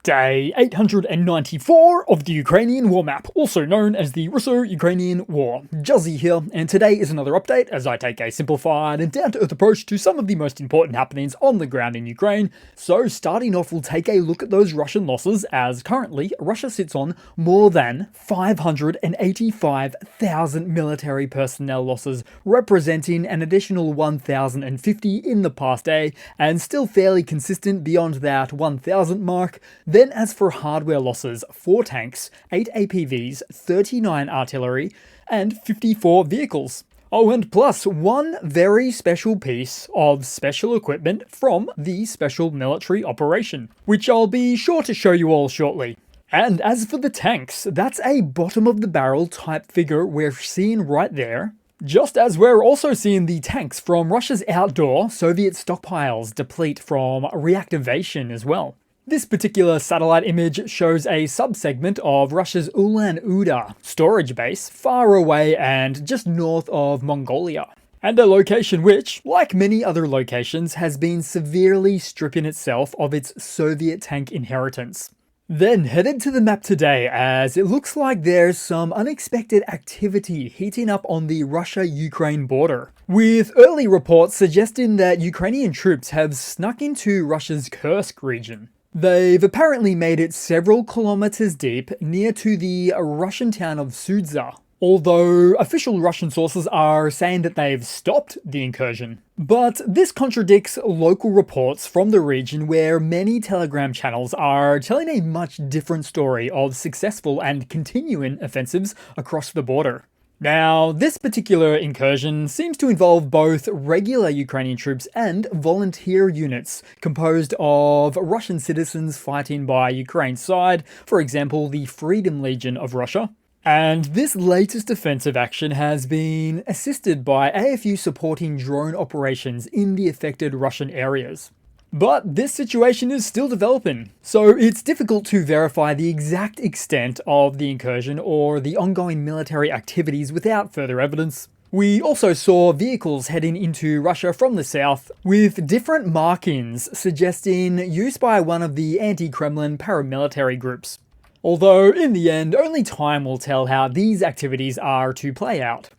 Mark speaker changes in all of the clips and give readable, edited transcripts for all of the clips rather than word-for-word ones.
Speaker 1: Day 894 of the Ukrainian War Map, also known as the Russo-Ukrainian War. Juzzie here, and today is another update as I take a simplified and down-to-earth approach to some of the most important happenings on the ground in Ukraine. So starting off, we'll take a look at those Russian losses, as currently Russia sits on more than 585,000 military personnel losses, representing an additional 1,050 in the past day, and still fairly consistent beyond that 1,000 mark. Then as for hardware losses, 4 tanks, 8 APVs, 39 artillery, and 54 vehicles. Oh, and plus one very special piece of special equipment from the special military operation, which I'll be sure to show you all shortly. And as for the tanks, that's a bottom of the barrel type figure we're seeing right there. Just as we're also seeing the tanks from Russia's outdoor Soviet stockpiles deplete from reactivation as well. This particular satellite image shows a subsegment of Russia's Ulan-Ude storage base far away and just north of Mongolia, and a location which, like many other locations, has been severely stripping itself of its Soviet tank inheritance. Then headed to the map today, as it looks like there's some unexpected activity heating up on the Russia-Ukraine border, with early reports suggesting that Ukrainian troops have snuck into Russia's Kursk region. They've apparently made it several kilometers deep near to the Russian town of Sudza, although official Russian sources are saying that they've stopped the incursion. But this contradicts local reports from the region, where many Telegram channels are telling a much different story of successful and continuing offensives across the border. Now, this particular incursion seems to involve both regular Ukrainian troops and volunteer units composed of Russian citizens fighting by Ukraine's side, for example, the Freedom Legion of Russia. And this latest offensive action has been assisted by AFU supporting drone operations in the affected Russian areas. But this situation is still developing, so it's difficult to verify the exact extent of the incursion or the ongoing military activities without further evidence. We also saw vehicles heading into Russia from the south, with different markings suggesting use by one of the anti-Kremlin paramilitary groups. Although, in the end, only time will tell how these activities are to play out.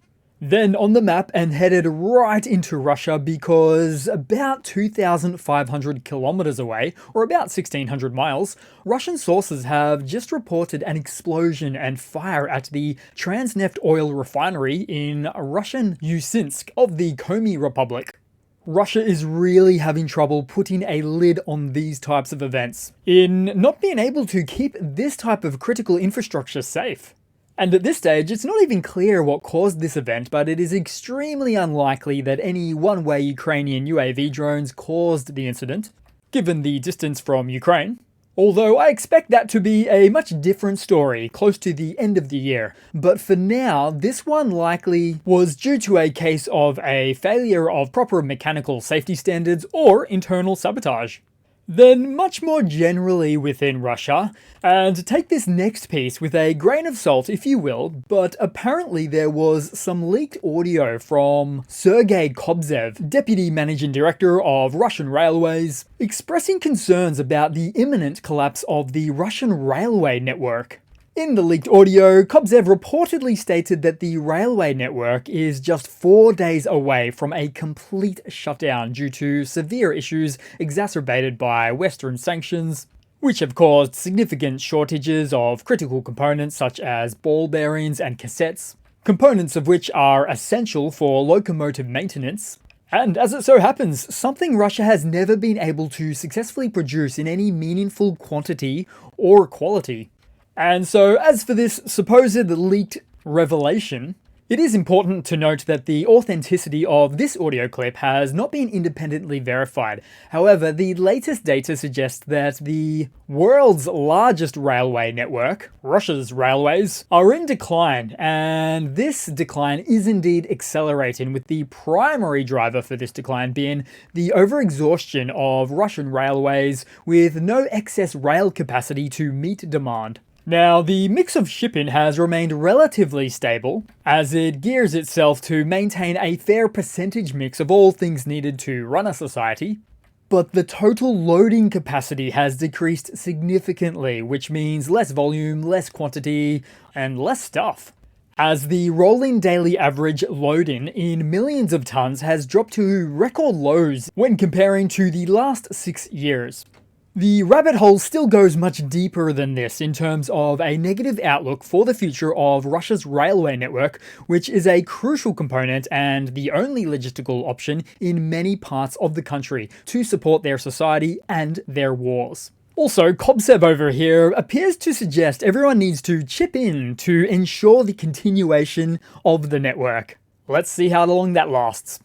Speaker 1: Then on the map and headed right into Russia, because about 2,500 kilometers away, or about 1,600 miles, Russian sources have just reported an explosion and fire at the Transneft oil refinery in Russian Usinsk of the Komi Republic. Russia is really having trouble putting a lid on these types of events, in not being able to keep this type of critical infrastructure safe. And at this stage, it's not even clear what caused this event, but it is extremely unlikely that any one-way Ukrainian UAV drones caused the incident, given the distance from Ukraine. Although I expect that to be a much different story close to the end of the year. But for now, this one likely was due to a case of a failure of proper mechanical safety standards or internal sabotage. Then much more generally within Russia, and take this next piece with a grain of salt if you will, but apparently there was some leaked audio from Sergey Kobzev, Deputy Managing Director of Russian Railways, expressing concerns about the imminent collapse of the Russian railway network. In the leaked audio, Kobzev reportedly stated that the railway network is just 4 days away from a complete shutdown due to severe issues exacerbated by Western sanctions, which have caused significant shortages of critical components such as ball bearings and cassettes, components of which are essential for locomotive maintenance. And as it so happens, something Russia has never been able to successfully produce in any meaningful quantity or quality. And so, as for this supposed leaked revelation, it is important to note that the authenticity of this audio clip has not been independently verified. However, the latest data suggests that the world's largest railway network, Russia's railways, are in decline, and this decline is indeed accelerating, with the primary driver for this decline being the overexhaustion of Russian railways with no excess rail capacity to meet demand. Now, the mix of shipping has remained relatively stable, as it gears itself to maintain a fair percentage mix of all things needed to run a society. but the total loading capacity has decreased significantly, which means less volume, less quantity, and less stuff. As the rolling daily average load-in in millions of tons has dropped to record lows when comparing to the last 6 years. The rabbit hole still goes much deeper than this in terms of a negative outlook for the future of Russia's railway network, which is a crucial component and the only logistical option in many parts of the country to support their society and their wars. Also, Kobsev over here appears to suggest everyone needs to chip in to ensure the continuation of the network. Let's see how long that lasts.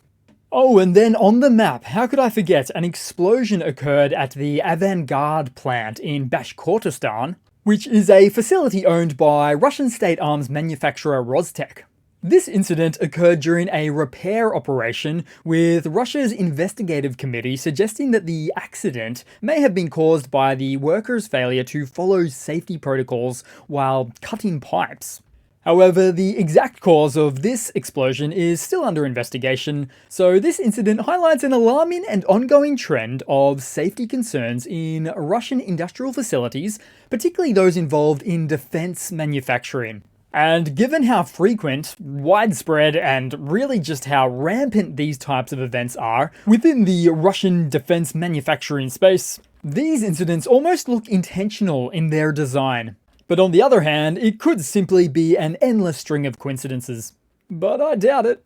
Speaker 1: Oh, and then on the map, how could I forget, an explosion occurred at the Avant-Garde plant in Bashkortostan, which is a facility owned by Russian state arms manufacturer Rostec. This incident occurred during a repair operation, with Russia's investigative committee suggesting that the accident may have been caused by the workers' failure to follow safety protocols while cutting pipes. However, the exact cause of this explosion is still under investigation, so this incident highlights an alarming and ongoing trend of safety concerns in Russian industrial facilities, particularly those involved in defense manufacturing. And given how frequent, widespread, and really just how rampant these types of events are within the Russian defense manufacturing space, these incidents almost look intentional in their design. But on the other hand, it could simply be an endless string of coincidences. But I doubt it.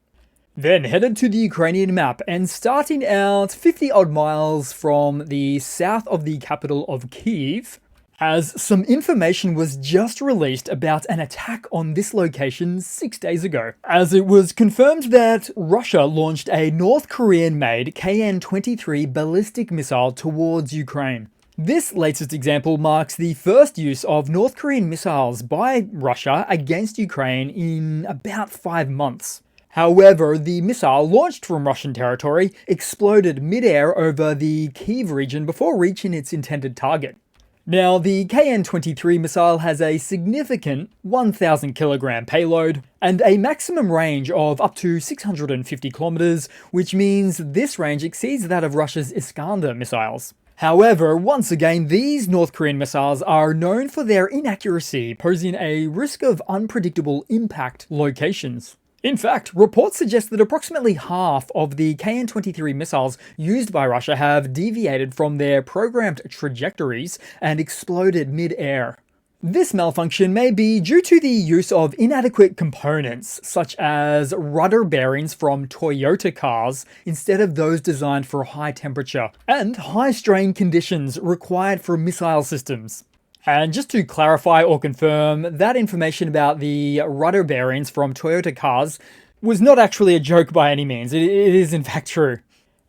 Speaker 1: Then headed to the Ukrainian map and starting out 50 odd miles from the south of the capital of Kyiv, as some information was just released about an attack on this location 6 days ago, as it was confirmed that Russia launched a North Korean-made KN-23 ballistic missile towards Ukraine. This latest example marks the first use of North Korean missiles by Russia against Ukraine in about 5 months. However, the missile launched from Russian territory exploded mid-air over the Kyiv region before reaching its intended target. Now, the KN-23 missile has a significant 1,000 kilogram payload and a maximum range of up to 650 kilometers, which means this range exceeds that of Russia's Iskander missiles. However, once again, these North Korean missiles are known for their inaccuracy, posing a risk of unpredictable impact locations. In fact, reports suggest that approximately half of the KN-23 missiles used by Russia have deviated from their programmed trajectories and exploded mid-air. This malfunction may be due to the use of inadequate components, such as rudder bearings from Toyota cars instead of those designed for high temperature, and high strain conditions required for missile systems. And just to clarify or confirm, that information about the rudder bearings from Toyota cars was not actually a joke by any means. It is in fact true,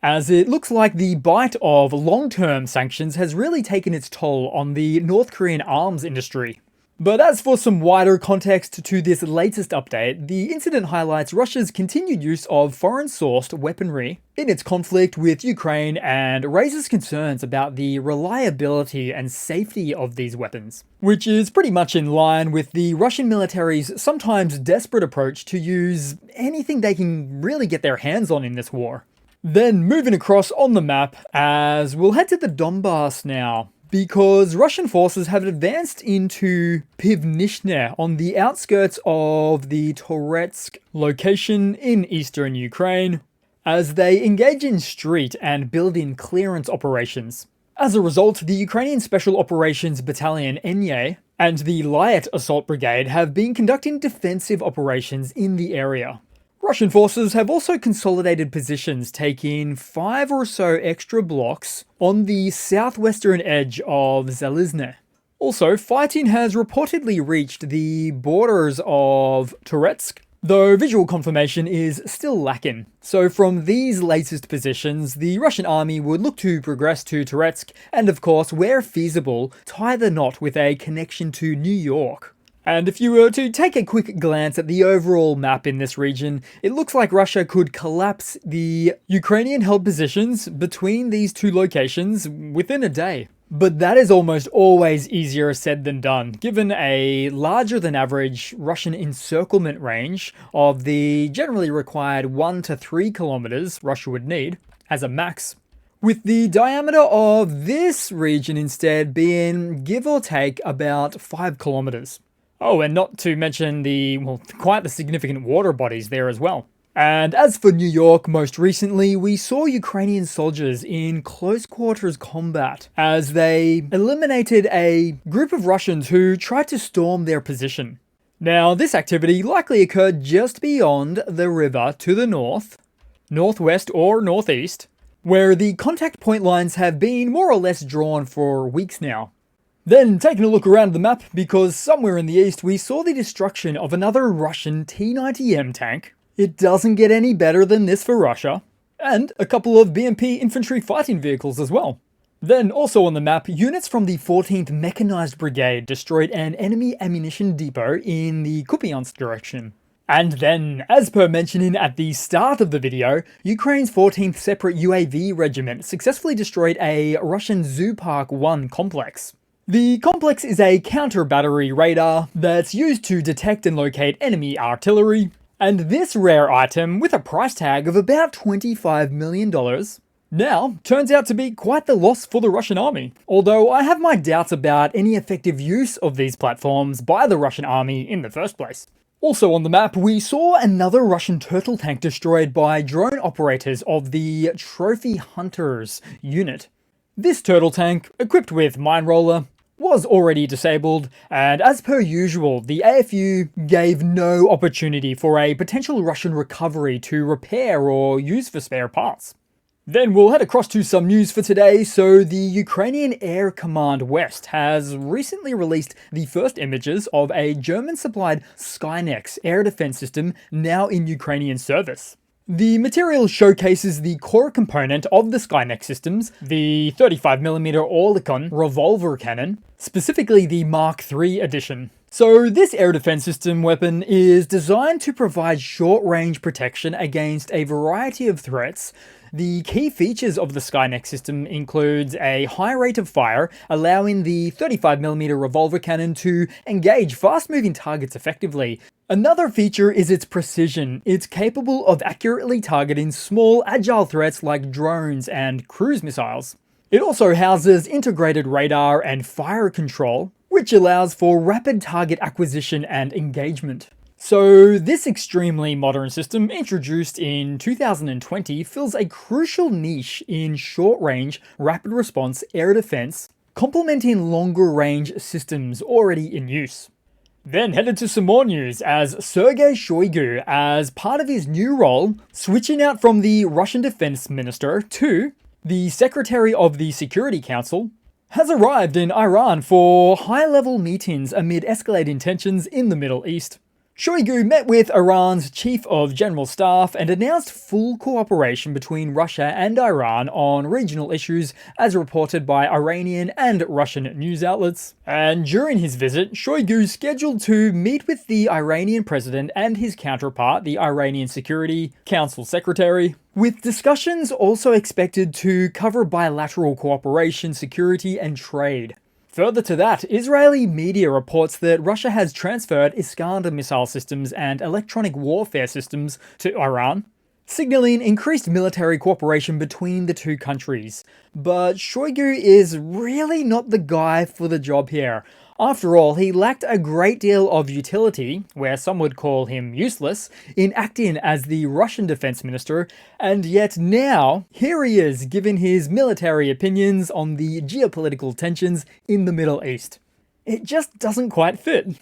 Speaker 1: as it looks like the bite of long-term sanctions has really taken its toll on the North Korean arms industry. But as for some wider context to this latest update, the incident highlights Russia's continued use of foreign-sourced weaponry in its conflict with Ukraine and raises concerns about the reliability and safety of these weapons, which is pretty much in line with the Russian military's sometimes desperate approach to use anything they can really get their hands on in this war. Then moving across on the map, as we'll head to the Donbas now, because Russian forces have advanced into Pivnishne on the outskirts of the Toretsk location in eastern Ukraine, as they engage in street and building clearance operations. As a result, the Ukrainian Special Operations Battalion Enye and the Lyat Assault Brigade have been conducting defensive operations in the area. Russian forces have also consolidated positions, taking 5 or so extra blocks on the southwestern edge of Zalizne. Also, fighting has reportedly reached the borders of Toretsk, though visual confirmation is still lacking. So from these latest positions, the Russian army would look to progress to Toretsk and, of course, where feasible, tie the knot with a connection to New York. And if you were to take a quick glance at the overall map in this region, it looks like Russia could collapse the Ukrainian-held positions between these two locations within a day. But that is almost always easier said than done, given a larger than average Russian encirclement range of the generally required 1 to 3 kilometers Russia would need as a max, with the diameter of this region instead being give or take about 5 kilometers. Oh, and not to mention quite the significant water bodies there as well. And as for New York, most recently, we saw Ukrainian soldiers in close quarters combat as they eliminated a group of Russians who tried to storm their position. Now, this activity likely occurred just beyond the river to the north, northwest or northeast, where the contact point lines have been more or less drawn for weeks now. Then taking a look around the map, because somewhere in the east we saw the destruction of another Russian T-90M tank. It doesn't get any better than this for Russia. And a couple of BMP infantry fighting vehicles as well. Then also on the map, units from the 14th Mechanized Brigade destroyed an enemy ammunition depot in the Kupiansk direction. And then, as per mentioning at the start of the video, Ukraine's 14th Separate UAV Regiment successfully destroyed a Russian Zoopark 1 complex. The complex is a counter-battery radar that's used to detect and locate enemy artillery, and this rare item, with a price tag of about $25 million, now turns out to be quite the loss for the Russian army. Although I have my doubts about any effective use of these platforms by the Russian army in the first place. Also on the map, we saw another Russian turtle tank destroyed by drone operators of the Trophy Hunters unit. This turtle tank, equipped with mine roller, was already disabled, and as per usual, the AFU gave no opportunity for a potential Russian recovery to repair or use for spare parts. Then we'll head across to some news for today. So the Ukrainian Air Command West has recently released the first images of a German-supplied Skynex air defense system now in Ukrainian service. The material showcases the core component of the Skynex systems, the 35mm Oerlikon revolver cannon, specifically the Mark III edition. So this air defense system weapon is designed to provide short-range protection against a variety of threats. The key features of the Skynex system includes a high rate of fire, allowing the 35mm revolver cannon to engage fast-moving targets effectively. Another feature is its precision. It's capable of accurately targeting small, agile threats like drones and cruise missiles. It also houses integrated radar and fire control, which allows for rapid target acquisition and engagement. So this extremely modern system, introduced in 2020, fills a crucial niche in short-range, rapid response air defense, complementing longer-range systems already in use. Then headed to some more news, as Sergey Shoigu, as part of his new role, switching out from the Russian Defense Minister to the Secretary of the Security Council, has arrived in Iran for high-level meetings amid escalating tensions in the Middle East. Shoigu met with Iran's Chief of General Staff and announced full cooperation between Russia and Iran on regional issues, as reported by Iranian and Russian news outlets. And during his visit, Shoigu scheduled to meet with the Iranian president and his counterpart, the Iranian Security Council Secretary, with discussions also expected to cover bilateral cooperation, security, and trade. Further to that, Israeli media reports that Russia has transferred Iskander missile systems and electronic warfare systems to Iran, signaling increased military cooperation between the two countries. But Shoigu is really not the guy for the job here. After all, he lacked a great deal of utility, where some would call him useless, in acting as the Russian defense minister, and yet now, here he is giving his military opinions on the geopolitical tensions in the Middle East. It just doesn't quite fit.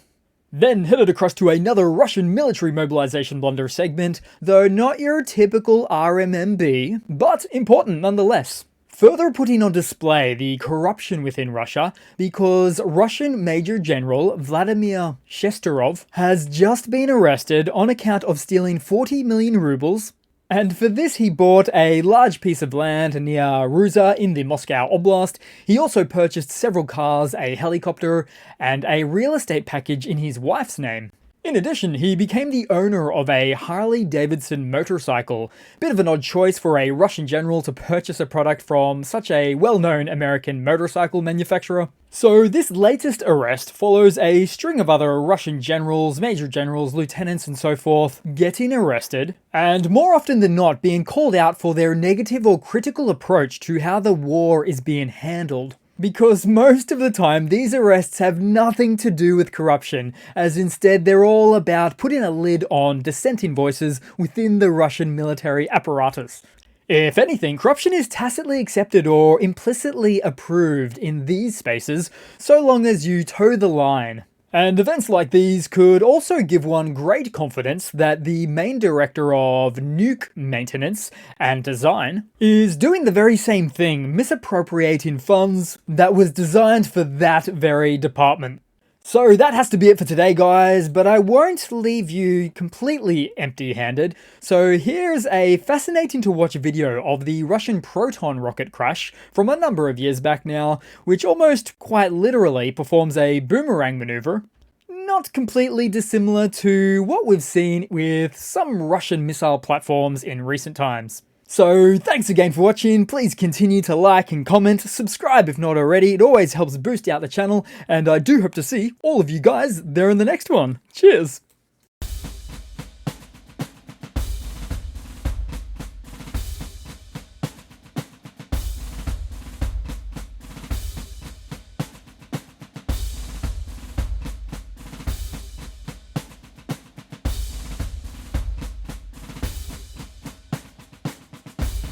Speaker 1: Then headed across to another Russian military mobilization blunder segment, though not your typical RMMB, but important nonetheless. Further putting on display the corruption within Russia, because Russian Major General Vladimir Shesterov has just been arrested on account of stealing 40 million rubles, and for this he bought a large piece of land near Ruza in the Moscow Oblast. He also purchased several cars, a helicopter, and a real estate package in his wife's name. In addition, he became the owner of a Harley-Davidson motorcycle. Bit of an odd choice for a Russian general to purchase a product from such a well-known American motorcycle manufacturer. So this latest arrest follows a string of other Russian generals, major generals, lieutenants and so forth getting arrested, and more often than not being called out for their negative or critical approach to how the war is being handled. Because most of the time, these arrests have nothing to do with corruption, as instead they're all about putting a lid on dissenting voices within the Russian military apparatus. If anything, corruption is tacitly accepted or implicitly approved in these spaces, so long as you toe the line. And events like these could also give one great confidence that the main director of nuke maintenance and design is doing the very same thing, misappropriating funds that was designed for that very department. So that has to be it for today, guys, but I won't leave you completely empty-handed. So here's a fascinating to watch video of the Russian Proton rocket crash from a number of years back now, which almost quite literally performs a boomerang maneuver. Not completely dissimilar to what we've seen with some Russian missile platforms in recent times. So thanks again for watching, please continue to like and comment, subscribe if not already, it always helps boost out the channel, and I do hope to see all of you guys there in the next one. Cheers!